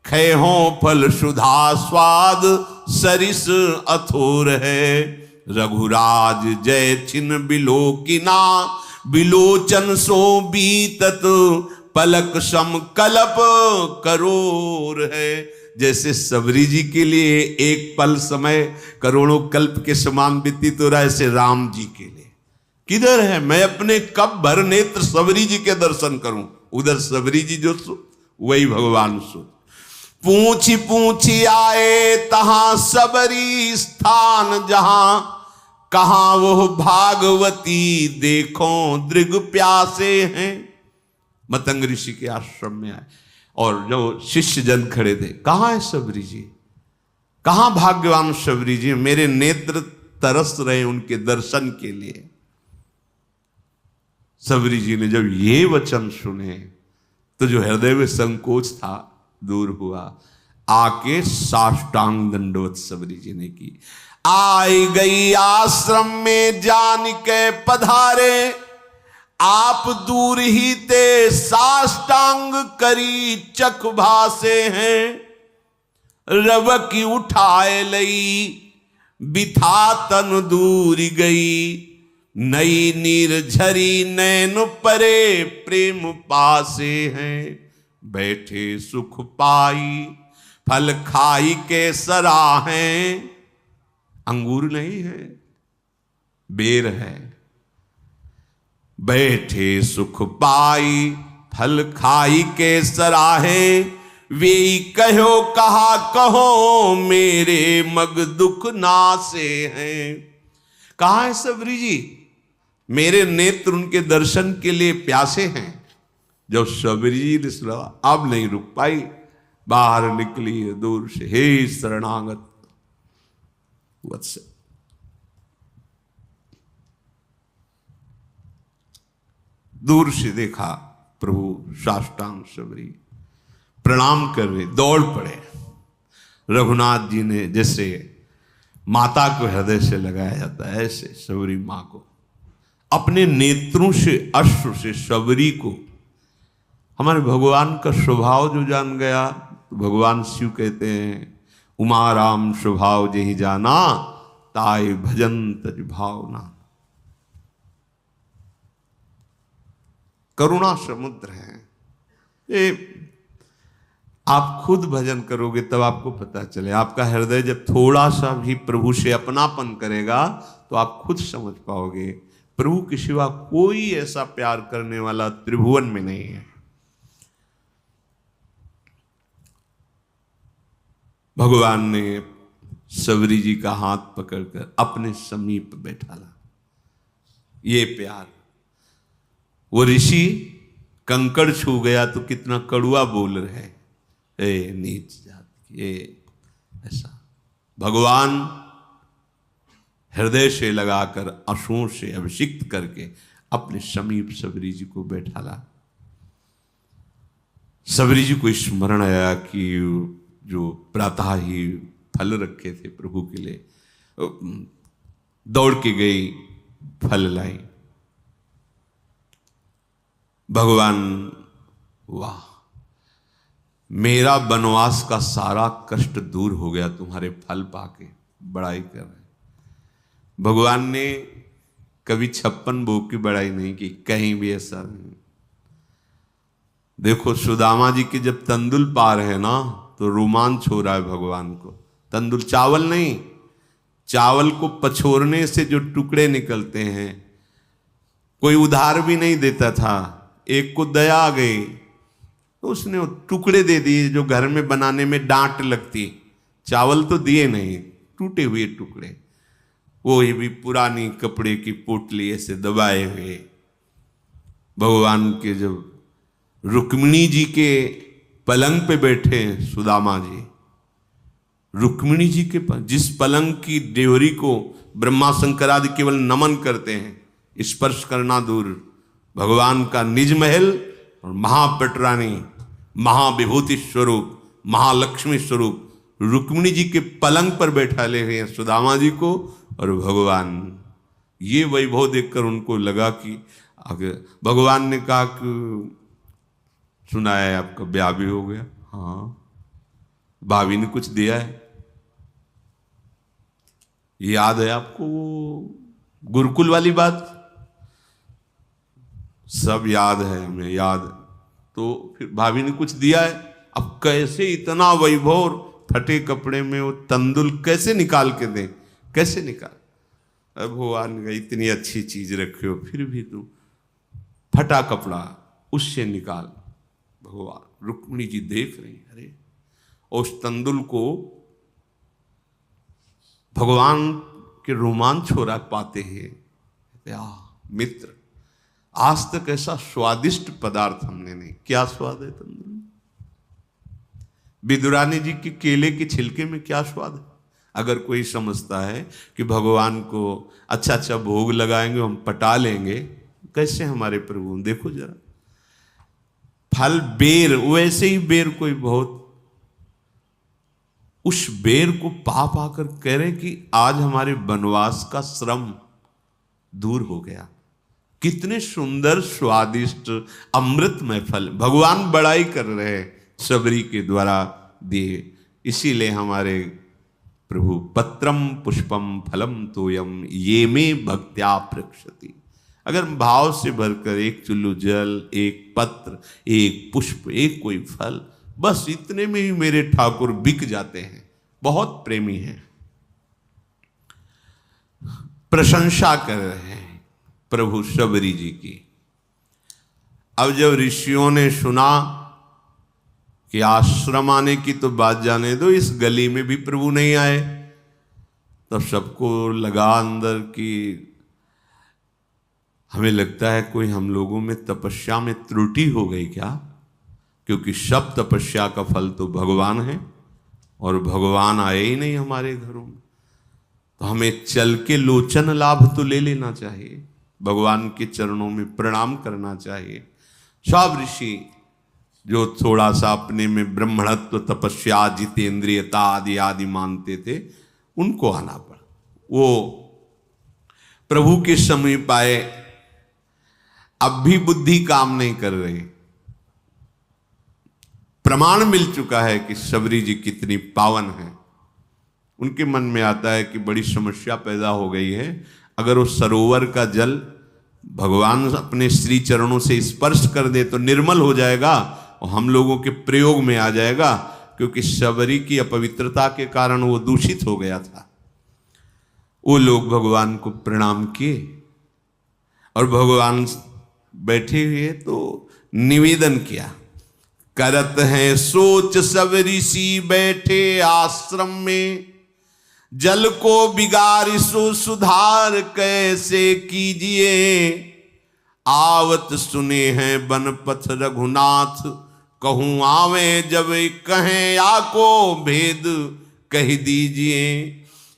Speaker 1: खे हो फल सुधा स्वाद सरिस अथोर है। रघुराज जय छिन बिलोकिना बिलोचन सो बीतत पलक सम कल्प करोर है। जैसे सबरी जी के लिए एक पल समय करोड़ों कल्प के समान व्यतीत हो रहा है, ऐसे राम जी के लिए किधर है, मैं अपने कब भर नेत्र सबरी जी के दर्शन करूं। उधर सबरी जी जो सो वही भगवान सो। पूछी पूछी आए तहां सबरी स्थान जहां कहां वो भागवती देखो दृग प्यासे हैं। मतंग ऋषि के आश्रम में आए और जो शिष्य जन खड़े थे, कहां है सबरी जी, कहां भाग्यवान सबरी जी, मेरे नेत्र तरस रहे उनके दर्शन के लिए। सबरी जी ने जब ये वचन सुने तो जो हृदय में संकोच था दूर हुआ। आके साष्टांग दंडवत सबरी जी ने की। आई गई आश्रम में जान के पधारे आप दूर ही ते साष्टांग करी चख भासे हैं। रव की उठाए लई बिथा तन दूर गई नई नीर झरी नैन परे प्रेम पासे हैं। बैठे सुख पाई फल खाई के सराहें। अंगूर नहीं है, बेर है। बैठे सुख पाई फल खाई के सराहे वे कहो कहा कहो मेरे मग दुख नासे हैं। कहा है सबरी जी, मेरे नेत्र उनके दर्शन के लिए प्यासे हैं। जब सबरी जी ने सुना अब नहीं रुक पाई, बाहर निकली दूर से, हे शरणागत वत्स। दूर से देखा प्रभु साष्टांग सबरी प्रणाम कर रहे, दौड़ पड़े। रघुनाथ जी ने जैसे माता को हृदय से लगाया जाता है, ऐसे सबरी मां को अपने नेत्रों से अश्रु से सबरी को। हमारे भगवान का स्वभाव जो जान गया, तो भगवान शिव कहते हैं उमा राम स्वभाव जही जाना ताय भजन तज भावना। करुणा समुद्र है ये। आप खुद भजन करोगे तब आपको पता चले। आपका हृदय जब थोड़ा सा भी प्रभु से अपनापन करेगा तो आप खुद समझ पाओगे प्रभु के सिवा कोई ऐसा प्यार करने वाला त्रिभुवन में नहीं है। भगवान ने सबरी जी का हाथ पकड़कर अपने समीप बैठाला। ये प्यार, वो ऋषि कंकड़ छू गया तो कितना कड़ुआ बोल रहे, ए नीच जात, ये ऐसा। भगवान हृदय से लगाकर आंसुओं से अभिषिक्त करके अपने समीप सबरी जी को बैठाला। सबरी जी को स्मरण आया कि जो प्रातः ही फल रखे थे प्रभु के लिए, दौड़ के गई, फल लाई। भगवान, वाह, मेरा वनवास का सारा कष्ट दूर हो गया तुम्हारे फल पाके, बड़ाई कर रहे। भगवान ने कभी 56 भोग की बड़ाई नहीं की, कहीं भी ऐसा नहीं। देखो सुदामा जी के जब तंदुल पा रहे हैं ना, तो रोमांच हो रहा है भगवान को। तंदुल चावल नहीं, चावल को पछोरने से जो टुकड़े निकलते हैं, कोई उधार भी नहीं देता था। एक को दया आ गई तो उसने टुकड़े दे दिए जो घर में बनाने में डांट लगती। चावल तो दिए नहीं, टूटे हुए टुकड़े, वो भी पुरानी कपड़े की पोटली ऐसे दबाए हुए। भगवान के जब रुक्मिणी जी के पलंग पे बैठे हैं सुदामा जी, रुक्मिणी जी के जिस पलंग की देवरी को ब्रह्मा शंकर आदि केवल नमन करते हैं, स्पर्श करना दूर, भगवान का निज महल और महापटरानी, महाविभूति स्वरूप, महालक्ष्मी स्वरूप रुक्मिणी जी के पलंग पर बैठा ले हुए हैं सुदामा जी को और भगवान। ये वैभव देखकर उनको लगा कि भगवान ने कहा कि सुना है आपका ब्याह भी हो गया। हाँ, भाभी ने कुछ दिया है, याद है आपको वो गुरुकुल वाली बात? सब याद है, हमें याद। तो फिर भाभी ने कुछ दिया है। अब कैसे इतना वैभव, फटे कपड़े में वो तंदुल कैसे निकाल के दें, कैसे निकाल? अब भगवान का इतनी अच्छी चीज रखे हो, फिर भी तुम फटा कपड़ा उससे निकाल। भगवान, रुक्मिणी जी देख रही, अरे उस तंदुल को भगवान के रोमांच हो रहा पाते हैं। मित्र, आज तक ऐसा स्वादिष्ट पदार्थ हमने नहीं। क्या स्वाद है तंदुल? विदुरानी जी के केले के छिलके में क्या स्वाद है? अगर कोई समझता है कि भगवान को अच्छा अच्छा भोग लगाएंगे, हम पटा लेंगे, कैसे हमारे प्रभु, देखो जरा फल बेर, वैसे ही बेर कोई बहुत, उस बेर को पा पाकर कह रहे कि आज हमारे वनवास का श्रम दूर हो गया। कितने सुंदर स्वादिष्ट अमृतमय फल भगवान बड़ाई कर रहे हैं सबरी के द्वारा दिए। इसीलिए हमारे प्रभु पत्रम पुष्पम फलम तोयम ये में भक्त्या प्रक्षति। अगर भाव से भरकर एक चुल्लू जल, एक पत्र, एक पुष्प, एक कोई फल, बस इतने में ही मेरे ठाकुर बिक जाते हैं। बहुत प्रेमी हैं। प्रशंसा कर रहे हैं प्रभु सबरी जी की। अब जब ऋषियों ने सुना कि आश्रम आने की तो बात जाने दो, इस गली में भी प्रभु नहीं आए, तब सबको लगा अंदर कि हमें लगता है कोई हम लोगों में तपस्या में त्रुटि हो गई क्या? क्योंकि सब तपस्या का फल तो भगवान है और भगवान आए ही नहीं हमारे घरों में। तो हमें चल के लोचन लाभ तो ले लेना चाहिए, भगवान के चरणों में प्रणाम करना चाहिए। सब ऋषि जो थोड़ा सा अपने में ब्रह्मणत्व, तपस्या, जितेंद्रियता आदि आदि मानते थे, उनको आना पड़ा। वो प्रभु के समीप आए। अब भी बुद्धि काम नहीं कर रही। प्रमाण मिल चुका है कि सबरी जी कितनी पावन है। उनके मन में आता है कि बड़ी समस्या पैदा हो गई है। अगर वो सरोवर का जल भगवान अपने श्री चरणों से स्पर्श कर दे तो निर्मल हो जाएगा और हम लोगों के प्रयोग में आ जाएगा, क्योंकि सबरी की अपवित्रता के कारण वो दूषित हो गया था। वो लोग भगवान को प्रणाम किए और भगवान बैठे हुए तो निवेदन किया। करत हैं सोच सब ऋषि बैठे आश्रम में, जल को बिगाड़ सो सुधार कैसे कीजिए। आवत सुने हैं बनपथ रघुनाथ, कहूँ आवे जब कहें आको भेद कह दीजिए।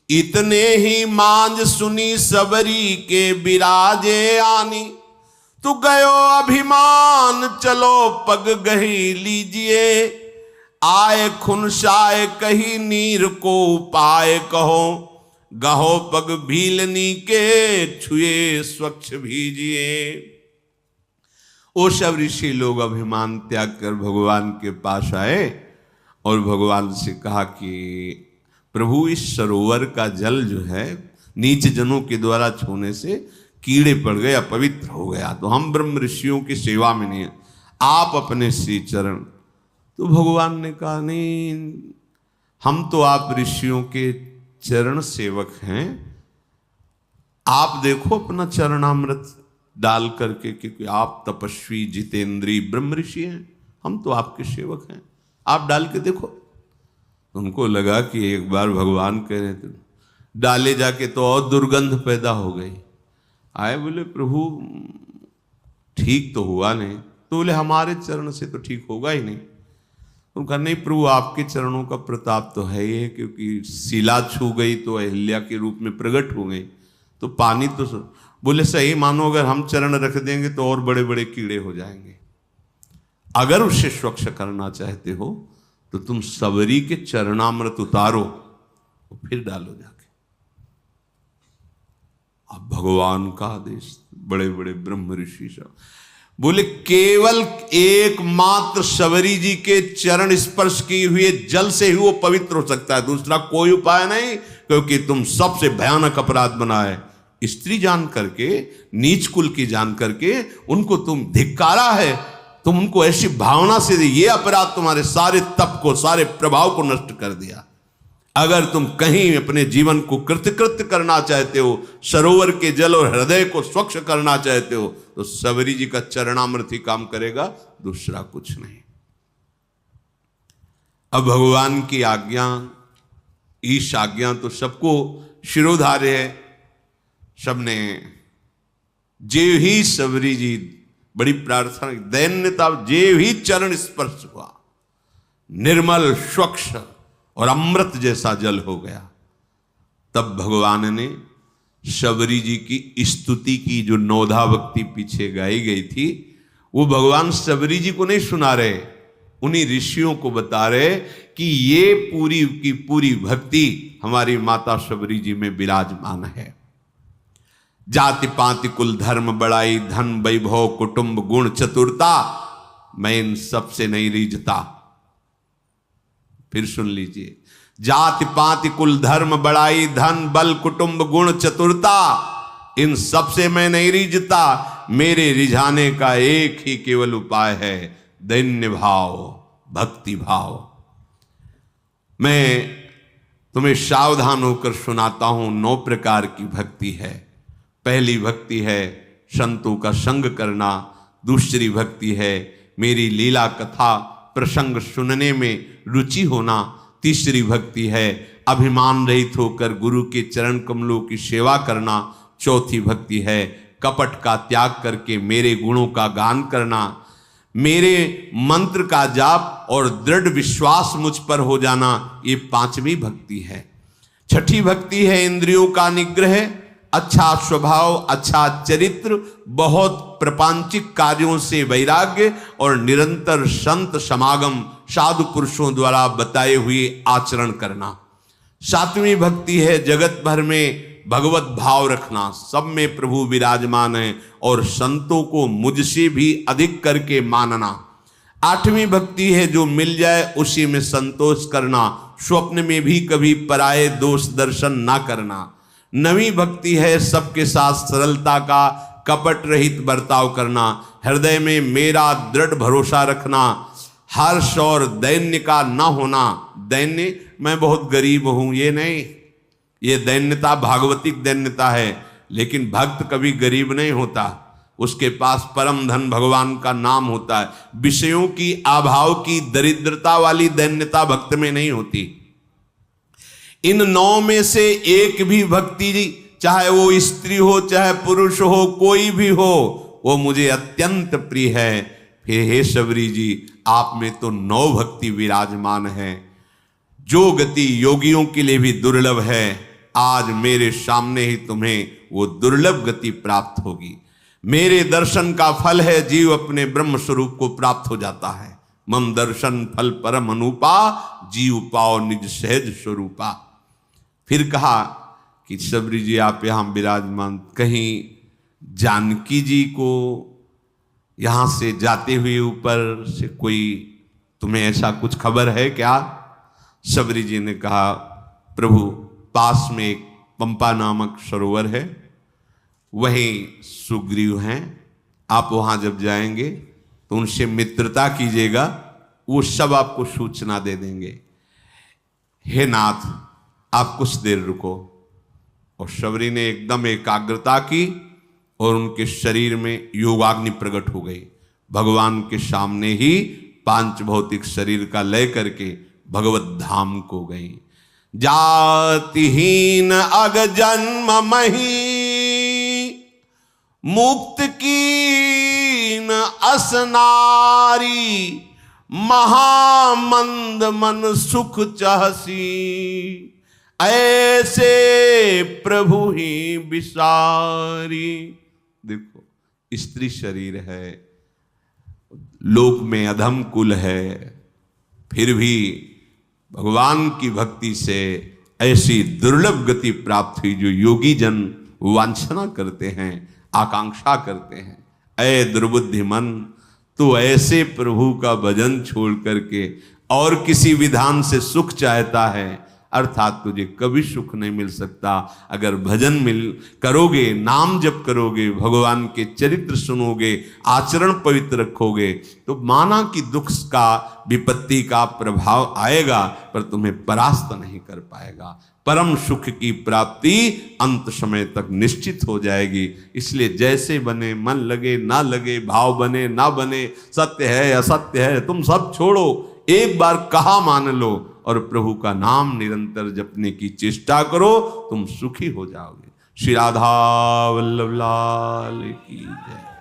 Speaker 1: इतने ही मांझ सुनी सबरी के बिराजे आनी, तू गयो अभिमान चलो पग गही लीजिए, आए खुनसाए कही नीर को उपाय कहो, गहो पग भीलनी के छुए स्वच्छ भीजिए। वो सब ऋषि लोग अभिमान त्याग कर भगवान के पास आए और भगवान से कहा कि प्रभु इस सरोवर का जल जो है नीच जनों के द्वारा छूने से कीड़े पड़ गए, अपवित्र हो गया, तो हम ब्रह्म ऋषियों की सेवा में नहीं, आप अपने श्री चरण। तो भगवान ने कहा नहीं, हम तो आप ऋषियों के चरण सेवक हैं, आप देखो अपना चरणामृत डाल करके, क्योंकि आप तपस्वी जितेंद्री ब्रह्म ऋषि हैं, हम तो आपके सेवक हैं, आप डाल के देखो। उनको लगा कि एक बार भगवान कह रहे थे, डाले जाके तो और दुर्गंध पैदा हो गई। आए बोले प्रभु ठीक तो हुआ नहीं, तो बोले हमारे चरण से तो ठीक होगा ही नहीं। उनका नहीं प्रभु आपके चरणों का प्रताप तो है ही है, क्योंकि शिला छू गई तो अहिल्या के रूप में प्रकट हो गई, तो पानी तो बोले सही मानो अगर हम चरण रख देंगे तो और बड़े बड़े कीड़े हो जाएंगे, अगर उसे स्वच्छ करना चाहते हो तो तुम सबरी के चरणामृत उतारो और फिर डालो जाके। अब भगवान का आदेश, बड़े बड़े ब्रह्म ऋषि सब बोले केवल एकमात्र सबरी जी के चरण स्पर्श किए हुए जल से ही वो पवित्र हो सकता है, दूसरा कोई उपाय नहीं, क्योंकि तुम सबसे भयानक अपराध बनाए, स्त्री जान करके, नीच कुल की जान करके उनको तुम धिक्कारा है, तुम उनको ऐसी भावना से ये अपराध तुम्हारे सारे तप को, सारे प्रभाव को नष्ट कर दिया। अगर तुम कहीं अपने जीवन को कृतकृत्य करना चाहते हो, सरोवर के जल और हृदय को स्वच्छ करना चाहते हो, तो सबरी जी का चरणामृत ही काम करेगा, दूसरा कुछ नहीं। अब भगवान की आज्ञा, ईश आज्ञा तो सबको शिरोधार्य है, सबने जेव ही सबरी जी बड़ी प्रार्थना, दैन्यता जेव ही चरण स्पर्श हुआ, निर्मल स्वच्छ और अमृत जैसा जल हो गया। तब भगवान ने सबरी जी की स्तुति की, जो नौधा भक्ति पीछे गाई गई थी, वो भगवान सबरी जी को नहीं सुना रहे, उन्हीं ऋषियों को बता रहे कि ये पूरी की पूरी भक्ति हमारी माता सबरी जी में विराजमान है। जाति पाति कुल धर्म बड़ाई धन वैभव कुटुंब गुण चतुरता, मैं इन सबसे नहीं रीझता। फिर सुन लीजिए, जाति पाति कुल धर्म बड़ाई धन बल कुटुंब गुण चतुरता, इन सबसे मैं नहीं रीझता, मेरे रिझाने का एक ही केवल उपाय है, दैन्य भाव, भक्ति भाव। मैं तुम्हें सावधान होकर सुनाता हूं, 9 प्रकार की भक्ति है। पहली भक्ति है संतों का संग करना, दूसरी भक्ति है मेरी लीला कथा प्रसंग सुनने में रुचि होना, तीसरी भक्ति है अभिमान रहित होकर गुरु के चरण कमलों की सेवा करना, चौथी भक्ति है कपट का त्याग करके मेरे गुणों का गान करना, मेरे मंत्र का जाप और दृढ़ विश्वास मुझ पर हो जाना, ये 5वीं भक्ति है। छठी भक्ति है इंद्रियों का निग्रह, अच्छा स्वभाव, अच्छा चरित्र, बहुत प्रपंचिक कार्यों से वैराग्य और निरंतर संत समागम, साधु पुरुषों द्वारा बताए हुए आचरण करना। 7वीं भक्ति है जगत भर में भगवत भाव रखना, सब में प्रभु विराजमान है और संतों को मुझसे भी अधिक करके मानना। 8वीं भक्ति है जो मिल जाए उसी में संतोष करना, स्वप्न में भी कभी पराये दोष दर्शन ना करना। 9वीं भक्ति है सबके साथ सरलता का कपट रहित बर्ताव करना, हृदय में मेरा दृढ़ भरोसा रखना, हर्ष और दैन्य का न होना। दैन्य मैं बहुत गरीब हूं, ये नहीं, ये दैन्यता भागवतिक दैन्यता है, लेकिन भक्त कभी गरीब नहीं होता, उसके पास परम धन भगवान का नाम होता है। विषयों की अभाव की दरिद्रता वाली दैन्यता भक्त में नहीं होती। इन 9 में से एक भी भक्ति, चाहे वो स्त्री हो चाहे पुरुष हो, कोई भी हो, वो मुझे अत्यंत प्रिय है। फिर हे सबरी जी, आप में तो 9 भक्ति विराजमान है, जो गति योगियों के लिए भी दुर्लभ है, आज मेरे सामने ही तुम्हें वो दुर्लभ गति प्राप्त होगी। मेरे दर्शन का फल है जीव अपने ब्रह्म स्वरूप को प्राप्त हो जाता है। मम दर्शन फल परम अनुपा, जीव पाओ निज सहज स्वरूपा। फिर कहा कि सबरी जी आप यहाँ विराजमान, कहीं जानकी जी को यहाँ से जाते हुए ऊपर से कोई तुम्हें ऐसा कुछ खबर है क्या? सबरी जी ने कहा प्रभु पास में एक पंपा नामक सरोवर है, वहीं सुग्रीव हैं, आप वहां जब जाएंगे तो उनसे मित्रता कीजिएगा, वो सब आपको सूचना दे देंगे। हे नाथ आप कुछ देर रुको। और शबरी ने एकदम एकाग्रता की और उनके शरीर में योगाग्नि प्रकट हो गई। भगवान के सामने ही पांच भौतिक शरीर का लय करके भगवत धाम को गई। जातिहीन अग जन्म मही, मुक्त कीन असनारी, महामंद मन सुख चहसी, ऐसे प्रभु ही विसारी। देखो स्त्री शरीर है, लोक में अधम कुल है, फिर भी भगवान की भक्ति से ऐसी दुर्लभ गति प्राप्त हुई जो योगी जन वांछना करते हैं, आकांक्षा करते हैं। ऐ दुर्बुद्धि मन, तो ऐसे प्रभु का भजन छोड़ करके और किसी विधान से सुख चाहता है, अर्थात तुझे कभी सुख नहीं मिल सकता। अगर भजन करोगे, नाम जप करोगे, भगवान के चरित्र सुनोगे, आचरण पवित्र रखोगे, तो माना कि दुख का, विपत्ति का प्रभाव आएगा पर तुम्हें परास्त नहीं कर पाएगा। परम सुख की प्राप्ति अंत समय तक निश्चित हो जाएगी। इसलिए जैसे बने, मन लगे ना लगे, भाव बने ना बने, सत्य है असत्य है, तुम सब छोड़ो, एक बार कहा मान लो और प्रभु का नाम निरंतर जपने की चेष्टा करो, तुम सुखी हो जाओगे। श्री राधा वल्लभ लाल की जय।